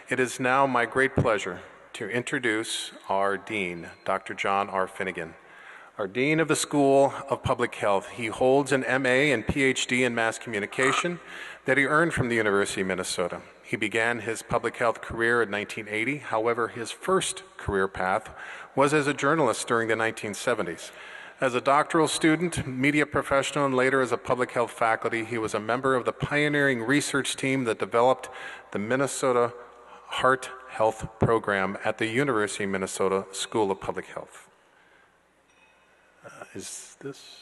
It is now my great pleasure to introduce our Dean, Dr. John R. Finnegan. Our Dean of the School of Public Health. He holds an MA and PhD in Mass Communication that he earned from the University of Minnesota. He began his public health career in 1980. However, his first career path was as a journalist during the 1970s. As a doctoral student, media professional, and later as a public health faculty, he was a member of the pioneering research team that developed the Minnesota Heart Health Program at the University of Minnesota School of Public Health. Is this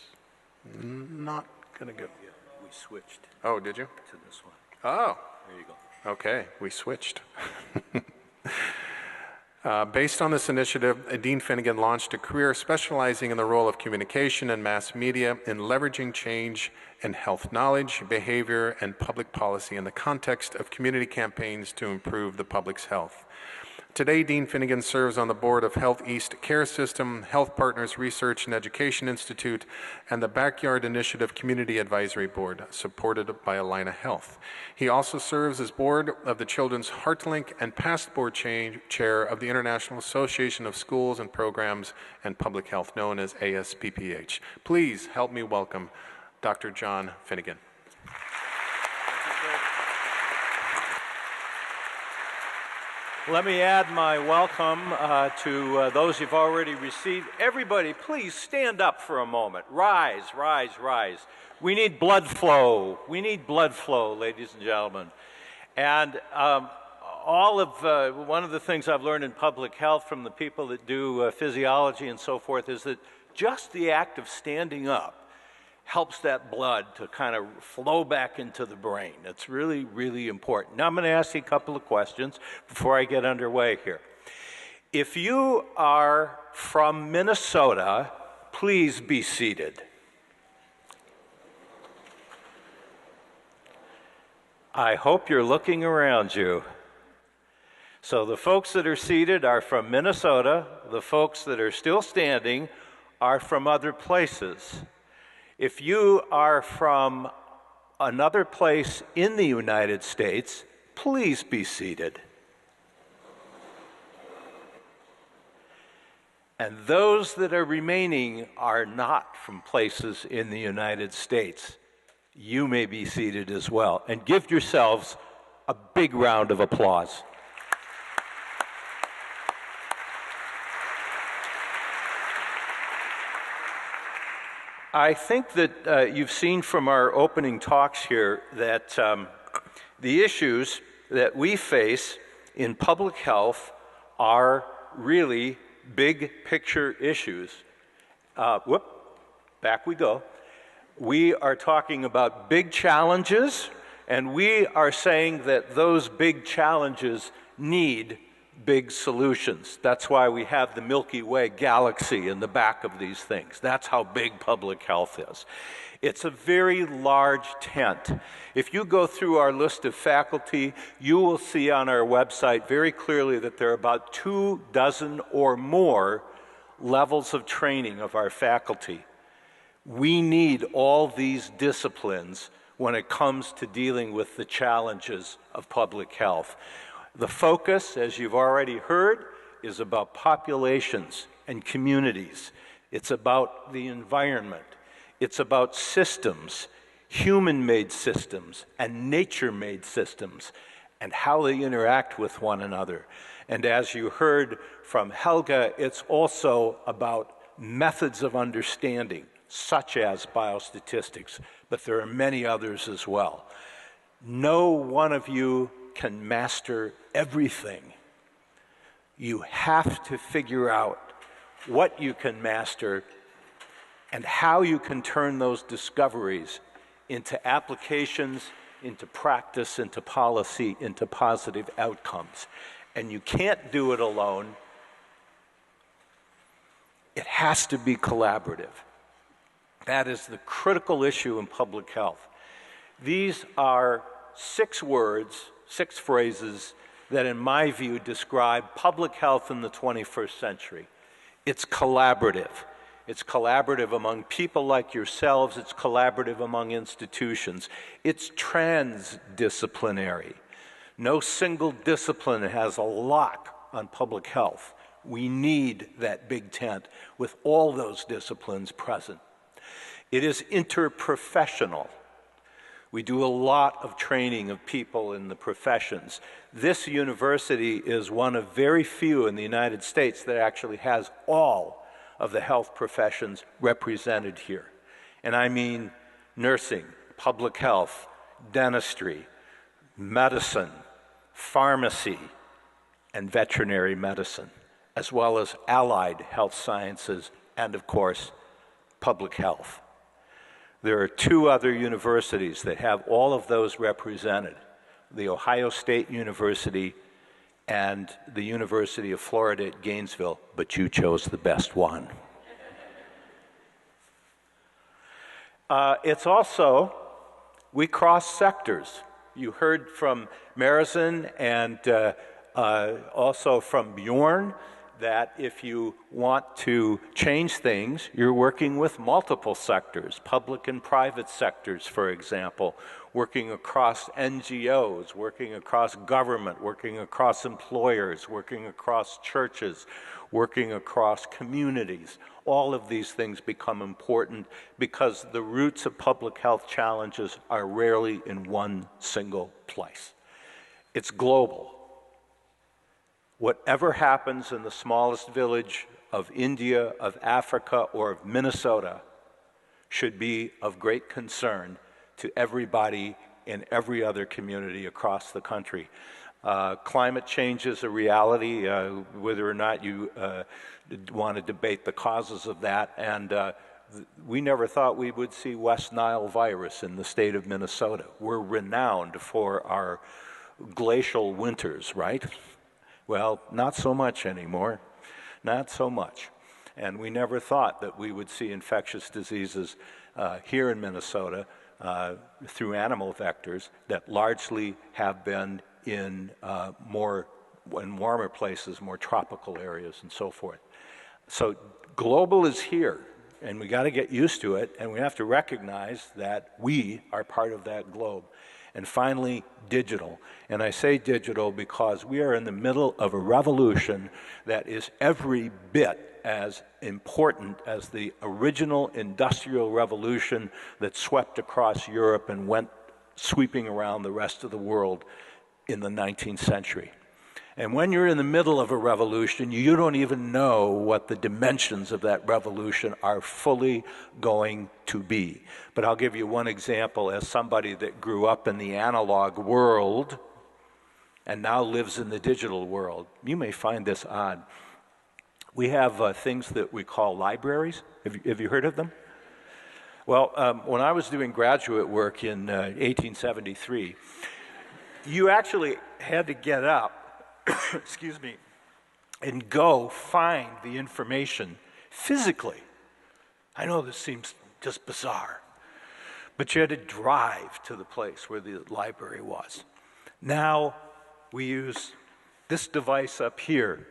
not going to go? Yeah, we switched. Oh, did you? To this one. Oh. There you go. Okay, we switched. Based on this initiative, Dean Finnegan launched a career specializing in the role of communication and mass media in leveraging change in health knowledge, behavior, and public policy in the context of community campaigns to improve the public's health. Today, Dean Finnegan serves on the board of Health East Care System, Health Partners Research and Education Institute, and the Backyard Initiative Community Advisory Board, supported by Allina Health. He also serves as board of the Children's HeartLink and past board chair of the International Association of Schools and Programs and Public Health, known as ASPPH. Please help me welcome Dr. John Finnegan. Let me add my welcome to those you've already received. Everybody, please stand up for a moment. Rise, rise, rise. We need blood flow. We need blood flow, ladies and gentlemen. And one of the things I've learned in public health from the people that do physiology and so forth is that just the act of standing up helps that blood to kind of flow back into the brain. It's really, really important. Now I'm going to ask you a couple of questions before I get underway here. If you are from Minnesota, please be seated. I hope you're looking around you. So the folks that are seated are from Minnesota. The folks that are still standing are from other places. If you are from another place in the United States, please be seated. And those that are remaining are not from places in the United States. You may be seated as well. And give yourselves a big round of applause. I think that you've seen from our opening talks here that the issues that we face in public health are really big picture issues. Back we go. We are talking about big challenges, and we are saying that those big challenges need big solutions. That's why we have the Milky Way galaxy in the back of these things. That's how big public health is. It's a very large tent. If you go through our list of faculty, you will see on our website very clearly that there are about 24 or more levels of training of our faculty. We need all these disciplines when it comes to dealing with the challenges of public health. The focus, as you've already heard, is about populations and communities. It's about the environment. It's about systems, human-made systems and nature-made systems, and how they interact with one another. And as you heard from Helga, it's also about methods of understanding, such as biostatistics, but there are many others as well. No one of you can master everything. You have to figure out what you can master and how you can turn those discoveries into applications, into practice, into policy, into positive outcomes. And you can't do it alone. It has to be collaborative. That is the critical issue in public health. These are 6 words, 6 phrases that in my view describe public health in the 21st century. It's collaborative. It's collaborative among people like yourselves. It's collaborative among institutions. It's transdisciplinary. No single discipline has a lock on public health. We need that big tent with all those disciplines present. It is interprofessional. We do a lot of training of people in the professions. This university is one of very few in the United States that actually has all of the health professions represented here. And I mean nursing, public health, dentistry, medicine, pharmacy, and veterinary medicine, as well as allied health sciences and, of course, public health. There are two other universities that have all of those represented, the Ohio State University and the University of Florida at Gainesville, but you chose the best one. It's also, we cross sectors. You heard from Marizon and also from Bjorn that if you want to change things, you're working with multiple sectors, public and private sectors, for example, working across NGOs, working across government, working across employers, working across churches, working across communities. All of these things become important because the roots of public health challenges are rarely in one single place. It's global. Whatever happens in the smallest village of India, of Africa, or of Minnesota should be of great concern to everybody in every other community across the country. Climate change is a reality, whether or not you want to debate the causes of that, and we never thought we would see West Nile virus in the state of Minnesota. We're renowned for our glacial winters, right? Well, not so much anymore, not so much. And we never thought that we would see infectious diseases here in Minnesota through animal vectors that largely have been in warmer places, more tropical areas and so forth. So global is here, and we got to get used to it, and we have to recognize that we are part of that globe. And finally, digital. And I say digital because we are in the middle of a revolution that is every bit as important as the original industrial revolution that swept across Europe and went sweeping around the rest of the world in the 19th century. And when you're in the middle of a revolution, you don't even know what the dimensions of that revolution are fully going to be. But I'll give you one example as somebody that grew up in the analog world and now lives in the digital world. You may find this odd. We have things that we call libraries. Have you heard of them? Well, when I was doing graduate work in 1873, you actually had to get up excuse me, and go find the information physically. I know this seems just bizarre, but you had to drive to the place where the library was. Now we use this device up here,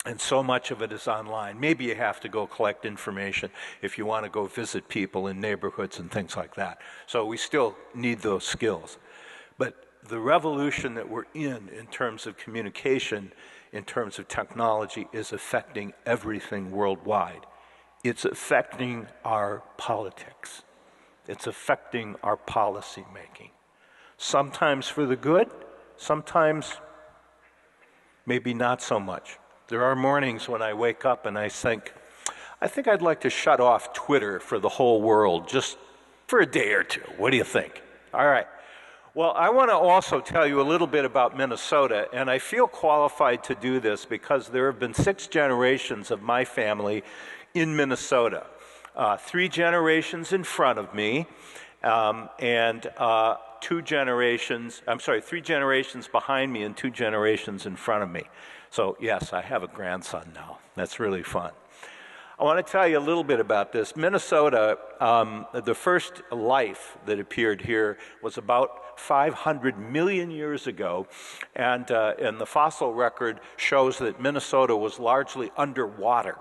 and so much of it is online. Maybe you have to go collect information if you want to go visit people in neighborhoods and things like that. So we still need those skills. But the revolution that we're in terms of communication, in terms of technology, is affecting everything worldwide. It's affecting our politics. It's affecting our policy making. Sometimes for the good, sometimes maybe not so much. There are mornings when I wake up and I think I'd like to shut off Twitter for the whole world just for a day or two. What do you think? All right. Well, I want to also tell you a little bit about Minnesota, and I feel qualified to do this because there have been 6 generations of my family in Minnesota. 3 generations in front of me, and 3 generations behind me and 2 generations in front of me. So yes, I have a grandson now. That's really fun. I want to tell you a little bit about this. Minnesota, the first life that appeared here was about 500 million years ago, and the fossil record shows that Minnesota was largely underwater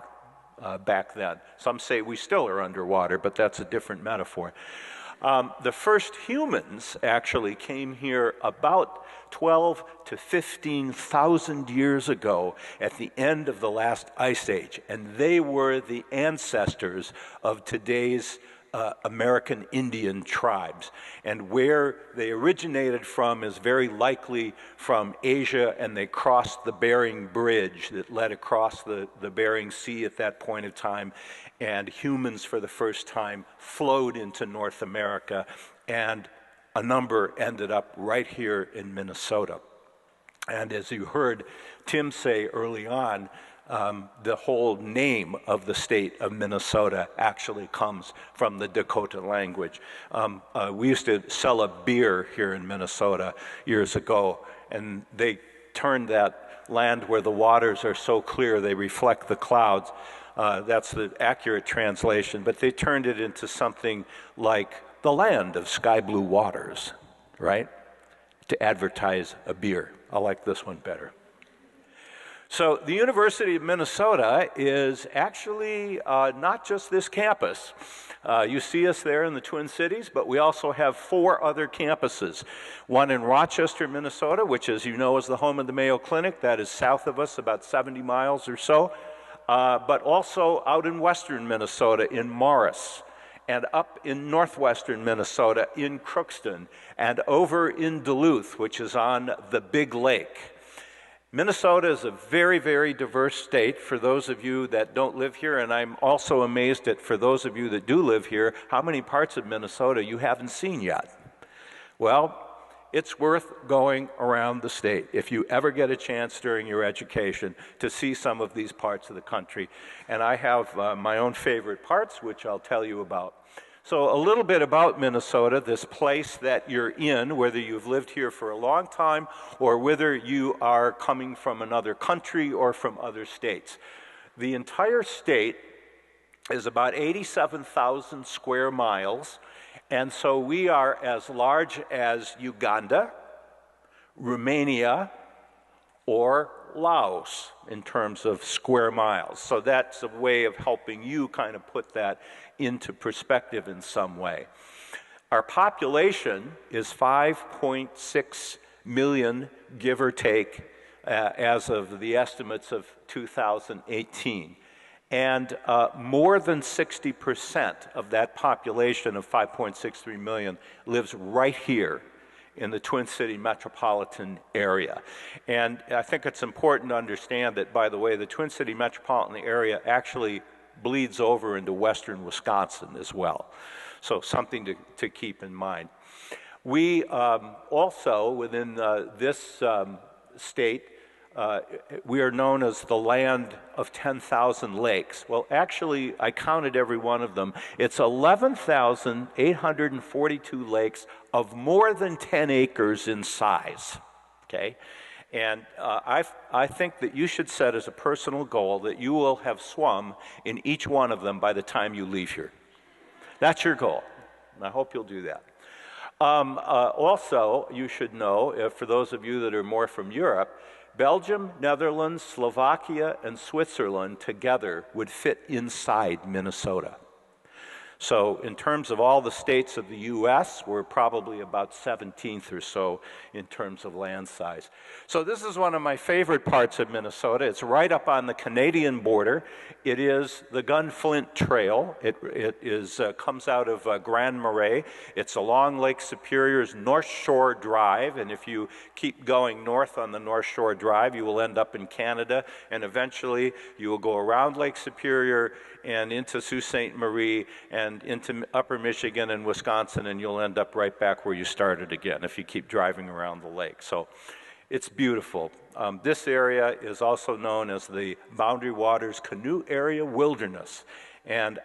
back then. Some say we still are underwater, but that's a different metaphor. The first humans actually came here about 12 to 15,000 years ago at the end of the last ice age, and they were the ancestors of today's American Indian tribes. And where they originated from is very likely from Asia, and they crossed the Bering Bridge that led across the Bering Sea at that point of time, and humans for the first time flowed into North America, and a number ended up right here in Minnesota. And as you heard Tim say early on, the whole name of the state of Minnesota actually comes from the Dakota language. We used to sell a beer here in Minnesota years ago, and they turned that land where the waters are so clear they reflect the clouds. That's the accurate translation, but they turned it into something like the land of sky blue waters, right? To advertise a beer. I like this one better. So the University of Minnesota is actually not just this campus. You see us there in the Twin Cities, but we also have 4 other campuses. One in Rochester, Minnesota, which, as you know, is the home of the Mayo Clinic. That is south of us, about 70 miles or so. But also out in western Minnesota in Morris, and up in northwestern Minnesota in Crookston, and over in Duluth, which is on the Big Lake. Minnesota is a very, very diverse state for those of you that don't live here, and I'm also amazed at, for those of you that do live here, how many parts of Minnesota you haven't seen yet. Well, it's worth going around the state if you ever get a chance during your education to see some of these parts of the country. And I have my own favorite parts, which I'll tell you about. So a little bit about Minnesota, this place that you're in, whether you've lived here for a long time or whether you are coming from another country or from other states. The entire state is about 87,000 square miles. And so we are as large as Uganda, Romania, or Laos in terms of square miles. So that's a way of helping you kind of put that into perspective in some way. Our population is 5.6 million, give or take, as of the estimates of 2018. And more than 60% of that population of 5.63 million lives right here in the Twin City metropolitan area. And I think it's important to understand that, by the way, the Twin City metropolitan area actually bleeds over into western Wisconsin as well. So something to keep in mind. We also, within this state, we are known as the land of 10,000 lakes. Well, actually, I counted every one of them. It's 11,842 lakes of more than 10 acres in size, okay? And I think that you should set as a personal goal that you will have swum in each one of them by the time you leave here. That's your goal, and I hope you'll do that. Also, you should know, for those of you that are more from Europe, Belgium, Netherlands, Slovakia, and Switzerland together would fit inside Minnesota. So in terms of all the states of the U.S., we're probably about 17th or so in terms of land size. So this is one of my favorite parts of Minnesota. It's right up on the Canadian border. It is the Gunflint Trail. It comes out of Grand Marais. It's along Lake Superior's North Shore Drive, and if you keep going north on the North Shore Drive, you will end up in Canada, and eventually you will go around Lake Superior and into Sault Ste. Marie and into upper Michigan and Wisconsin, and you'll end up right back where you started again if you keep driving around the lake. So it's beautiful. This area is also known as the Boundary Waters Canoe Area Wilderness. And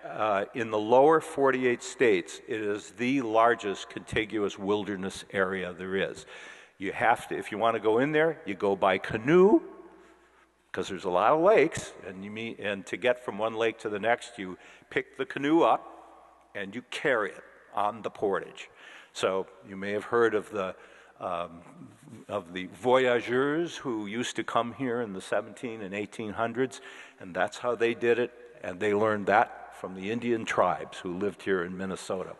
in the lower 48 states, it is the largest contiguous wilderness area there is. You have to, if you want to go in there, you go by canoe, because there's a lot of lakes, and to get from one lake to the next, you pick the canoe up and you carry it on the portage. So you may have heard of the voyageurs who used to come here in the 17 and 1800s, and that's how they did it, and they learned that from the Indian tribes who lived here in Minnesota.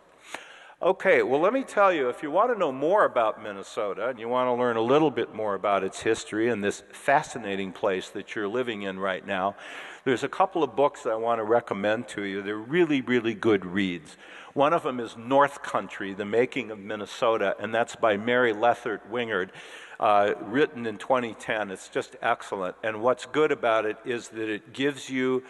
Okay, well, let me tell you, if you want to know more about Minnesota and you want to learn a little bit more about its history and this fascinating place that you're living in right now, there's a couple of books that I want to recommend to you. They're really, really good reads. One of them is North Country, The Making of Minnesota, and that's by Mary Lethert Wingard, written in 2010. It's just excellent. And what's good about it is that it gives you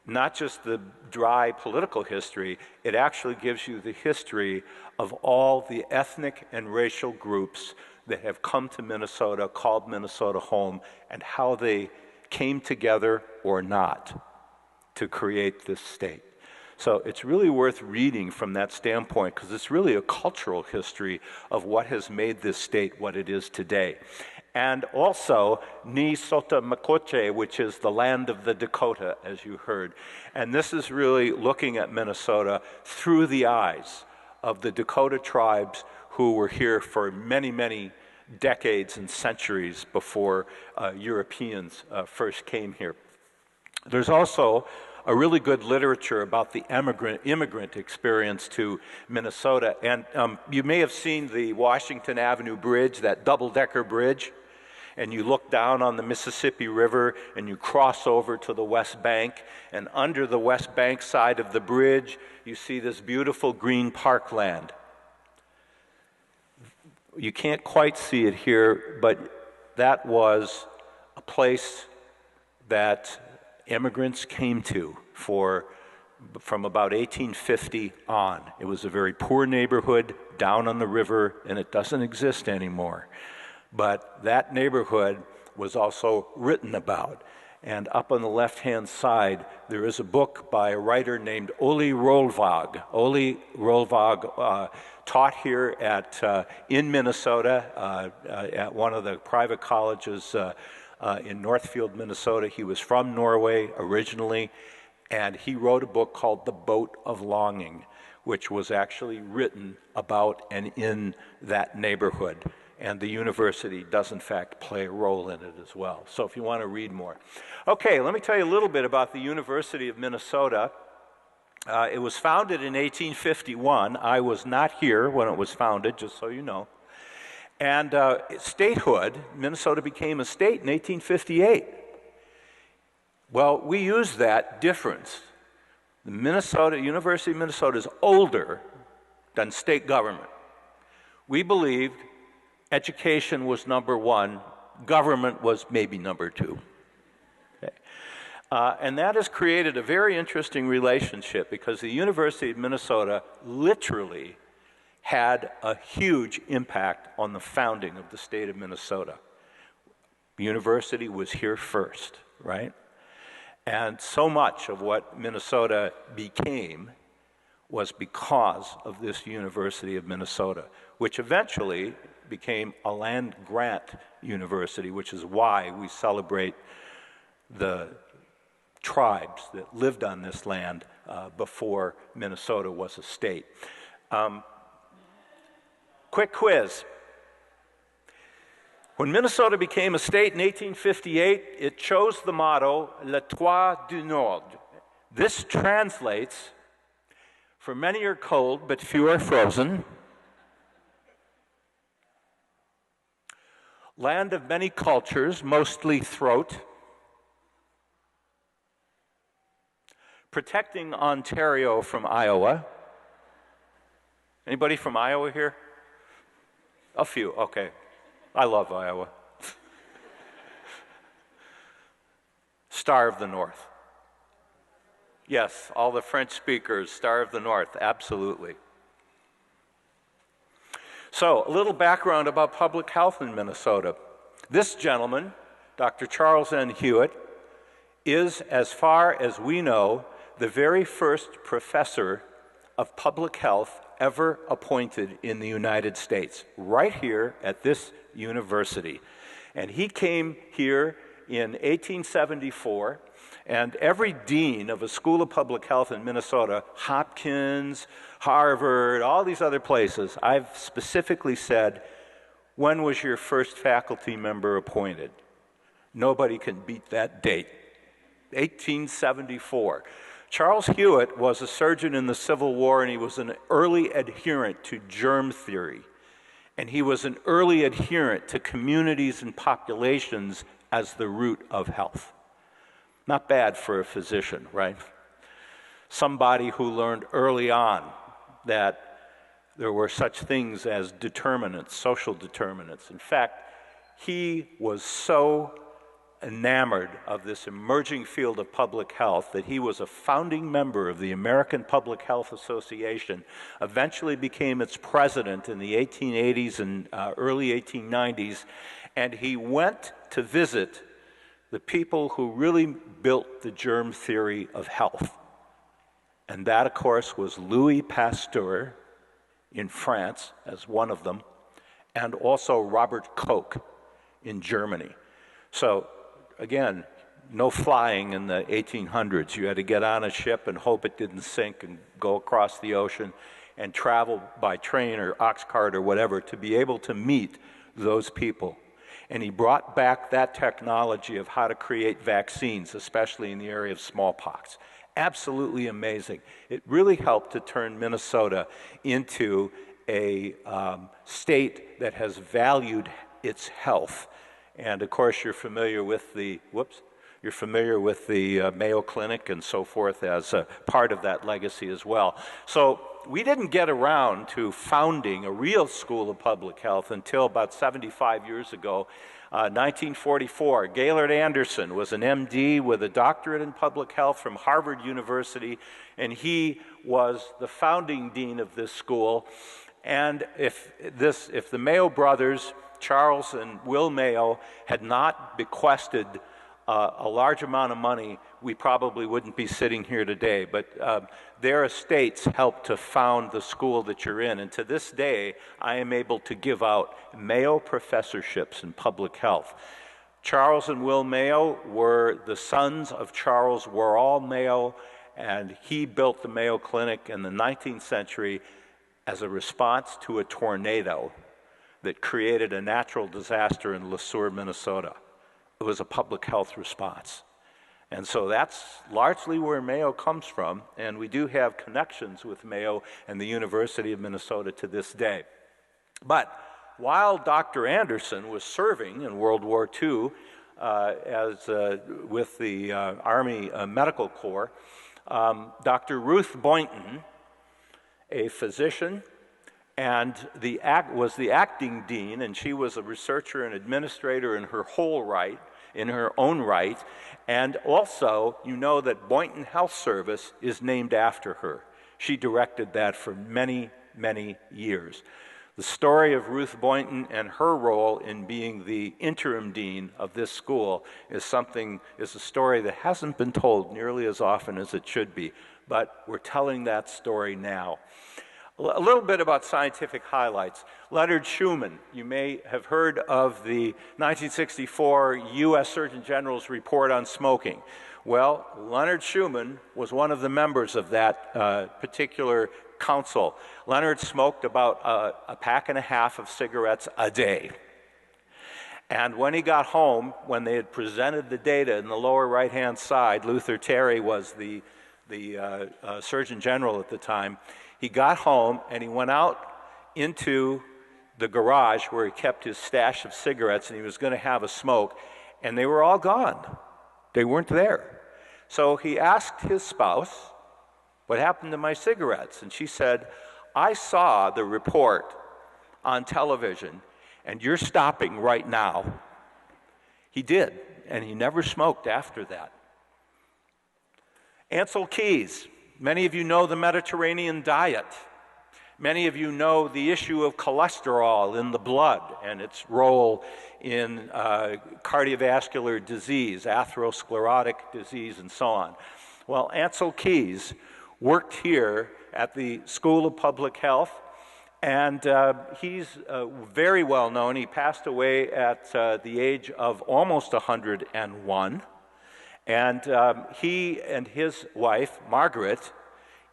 not just the dry political history, it actually gives you the history of all the ethnic and racial groups that have come to Minnesota, called Minnesota home, and how they came together or not to create this state. So it's really worth reading from that standpoint because it's really a cultural history of what has made this state what it is today. And also Ni Sota Makoche, which is the land of the Dakota, as you heard. And this is really looking at Minnesota through the eyes of the Dakota tribes who were here for many, many decades and centuries before Europeans first came here. There's also a really good literature about the immigrant experience to Minnesota. And you may have seen the Washington Avenue Bridge, that double-decker bridge, and you look down on the Mississippi River and you cross over to the West Bank, and under the West Bank side of the bridge, you see this beautiful green parkland. You can't quite see it here, but that was a place that immigrants came to from about 1850 on. It was a very poor neighborhood down on the river, and it doesn't exist anymore. But that neighborhood was also written about. And up on the left-hand side, there is a book by a writer named Oli Rolvag. Oli Rolvag taught here in Minnesota at one of the private colleges in Northfield, Minnesota. He was from Norway originally, and he wrote a book called The Boat of Longing, which was actually written about and in that neighborhood. And the university does, in fact, play a role in it as well. So if you want to read more. Okay, let me tell you a little bit about the University of Minnesota. It was founded in 1851. I was not here when it was founded, just so you know. And statehood, Minnesota became a state in 1858. Well, we use that difference. The University of Minnesota is older than state government. We believed education was number one, government was maybe number two. Okay. And that has created a very interesting relationship because the University of Minnesota literally had a huge impact on the founding of the state of Minnesota. The university was here first, right? And so much of what Minnesota became was because of this University of Minnesota, which eventually became a land-grant university, which is why we celebrate the tribes that lived on this land before Minnesota was a state. Quick quiz. When Minnesota became a state in 1858, it chose the motto, Le Toit du Nord. This translates, for many are cold, but few are frozen. Land of many cultures, mostly throat. Protecting Ontario from Iowa. Anybody from Iowa here? A few, okay. I love Iowa. Star of the North. Yes, all the French speakers, Star of the North, absolutely. So, a little background about public health in Minnesota. This gentleman, Dr. Charles N. Hewitt, is, as far as we know, the very first professor of public health ever appointed in the United States, right here at this university. And he came here in 1874, and every dean of a school of public health in Minnesota, Hopkins, Harvard, all these other places, I've specifically said, when was your first faculty member appointed? Nobody can beat that date, 1874. Charles Hewitt was a surgeon in the Civil War, and he was an early adherent to germ theory. And he was an early adherent to communities and populations as the root of health. Not bad for a physician, right? Somebody who learned early on that there were such things as determinants, social determinants. In fact, he was so enamored of this emerging field of public health that he was a founding member of the American Public Health Association, eventually became its president in the 1880s and early 1890s, and he went to visit the people who really built the germ theory of health. And that, of course, was Louis Pasteur in France as one of them, and also Robert Koch in Germany. So again, no flying in the 1800s. You had to get on a ship and hope it didn't sink and go across the ocean and travel by train or ox cart or whatever to be able to meet those people. And he brought back that technology of how to create vaccines, especially in the area of smallpox. Absolutely amazing. It really helped to turn Minnesota into a state that has valued its health. And of course, you're familiar with the Mayo Clinic and so forth as a part of that legacy as well. So we didn't get around to founding a real school of public health until about 75 years ago, 1944. Gaylord Anderson was an MD with a doctorate in public health from Harvard University, and he was the founding dean of this school. And if the Mayo brothers, Charles and Will Mayo, had not bequested a large amount of money, we probably wouldn't be sitting here today. But their estates helped to found the school that you're in. And to this day, I am able to give out Mayo professorships in public health. Charles and Will Mayo were the sons of Charles Worrall Mayo, and he built the Mayo Clinic in the 19th century as a response to a tornado that created a natural disaster in Le Sueur, Minnesota. It was a public health response. And so that's largely where Mayo comes from, and we do have connections with Mayo and the University of Minnesota to this day. But while Dr. Anderson was serving in World War II with the Army Medical Corps, Dr. Ruth Boynton, a physician, and was the acting dean, and she was a researcher and administrator in her own right. And also, you know that Boynton Health Service is named after her. She directed that for many, many years. The story of Ruth Boynton and her role in being the interim dean of this school is a story that hasn't been told nearly as often as it should be, but we're telling that story now. A little bit about scientific highlights. Leonard Schumann, you may have heard of the 1964 U.S. Surgeon General's report on smoking. Well, Leonard Schumann was one of the members of that particular council. Leonard smoked about a pack and a half of cigarettes a day. And when he got home, when they had presented the data in the lower right-hand side, Luther Terry was the Surgeon General at the time. He got home and he went out into the garage where he kept his stash of cigarettes, and he was going to have a smoke, and they were all gone. They weren't there. So he asked his spouse, "What happened to my cigarettes?" And she said, "I saw the report on television, and you're stopping right now." He did, and he never smoked after that. Ancel Keys. Many of you know the Mediterranean diet. Many of you know the issue of cholesterol in the blood and its role in cardiovascular disease, atherosclerotic disease, and so on. Well, Ancel Keys worked here at the School of Public Health, and he's very well known. He passed away at the age of almost 101. And he and his wife, Margaret,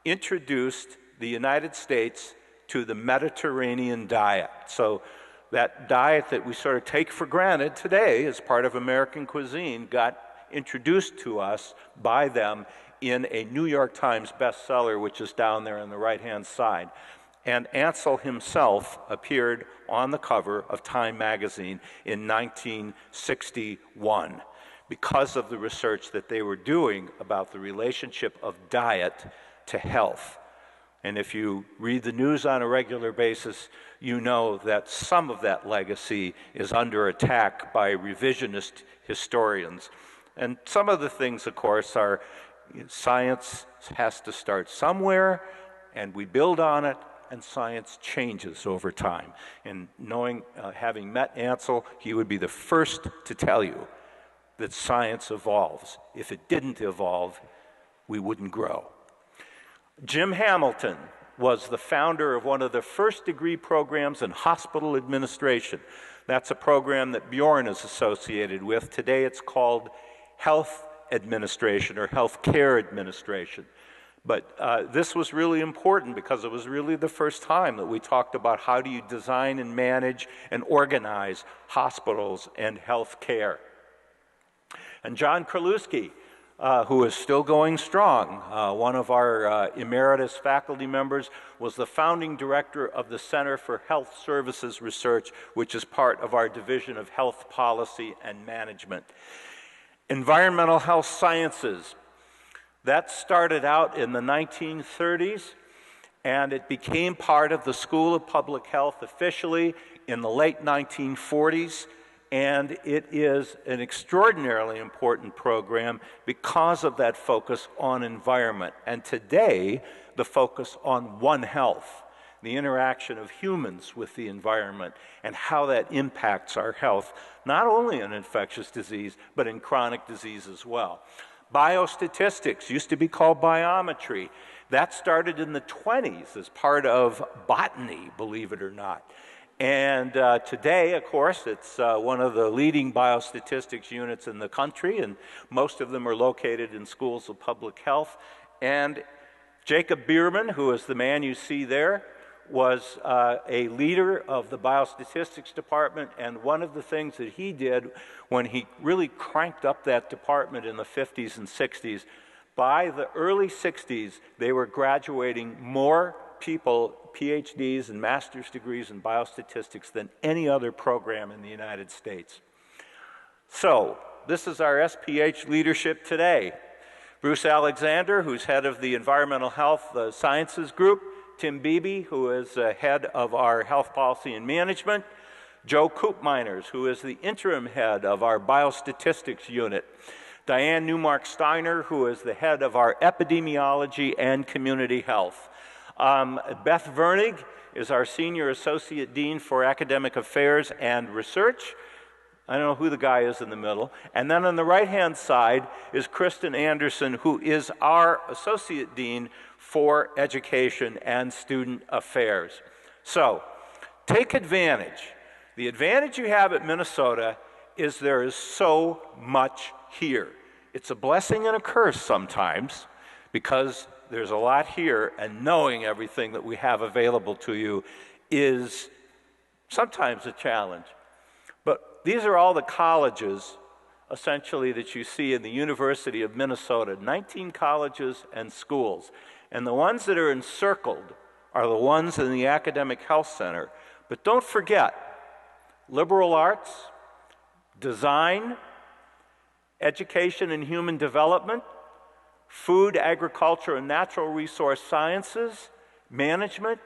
introduced the United States to the Mediterranean diet. So that diet that we sort of take for granted today as part of American cuisine got introduced to us by them in a New York Times bestseller, which is down there on the right-hand side. And Ansel himself appeared on the cover of Time magazine in 1961 because of the research that they were doing about the relationship of diet to health. And if you read the news on a regular basis, you know that some of that legacy is under attack by revisionist historians. And some of the things, of course, are science has to start somewhere, and we build on it, and science changes over time. And knowing, having met Ansel, he would be the first to tell you that science evolves. If it didn't evolve, we wouldn't grow. Jim Hamilton was the founder of one of the first-degree programs in hospital administration. That's a program that Bjorn is associated with. Today it's called health administration or health care administration. But this was really important because it was really the first time that we talked about how do you design and manage and organize hospitals and health care. And John Kralewski, who is still going strong, one of our emeritus faculty members, was the founding director of the Center for Health Services Research, which is part of our Division of Health Policy and Management. Environmental health sciences. That started out in the 1930s, and it became part of the School of Public Health officially in the late 1940s, and it is an extraordinarily important program because of that focus on environment. And today, the focus on One Health, the interaction of humans with the environment and how that impacts our health, not only in infectious disease, but in chronic disease as well. Biostatistics used to be called biometry. That started in the 20s as part of botany, believe it or not. And today, of course, it's one of the leading biostatistics units in the country, and most of them are located in schools of public health. And Jacob Bierman, who is the man you see there, was a leader of the biostatistics department, and one of the things that he did when he really cranked up that department in the 50s and 60s, by the early 60s, they were graduating more people, PhDs and master's degrees in biostatistics than any other program in the United States. So, this is our SPH leadership today. Bruce Alexander, who's head of the Environmental Health Sciences Group, Tim Beebe, who is head of our Health Policy and Management, Joe Koopmeiners, who is the interim head of our Biostatistics Unit, Diane Newmark-Steiner, who is the head of our Epidemiology and Community Health. Beth Vernig is our Senior Associate Dean for Academic Affairs and Research. I don't know who the guy is in the middle. And then on the right-hand side is Kristen Anderson, who is our Associate Dean for Education and Student Affairs. So, take advantage. The advantage you have at Minnesota is there is so much here. It's a blessing and a curse sometimes because there's a lot here, and knowing everything that we have available to you is sometimes a challenge. But these are all the colleges, essentially, that you see in the University of Minnesota, 19 colleges and schools. And the ones that are encircled are the ones in the Academic Health Center. But don't forget, liberal arts, design, education and human development, food, agriculture, and natural resource sciences, management,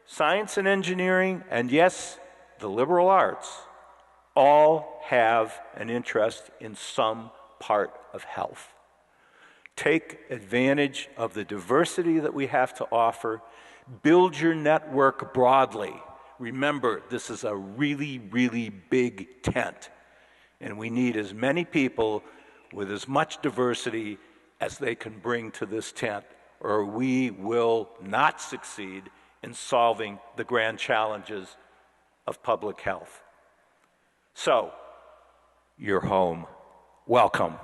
science and engineering, and yes, the liberal arts, all have an interest in some part of health. Take advantage of the diversity that we have to offer. Build your network broadly. Remember, this is a really, really big tent, and we need as many people with as much diversity as they can bring to this tent, or we will not succeed in solving the grand challenges of public health. So, you're home. Welcome.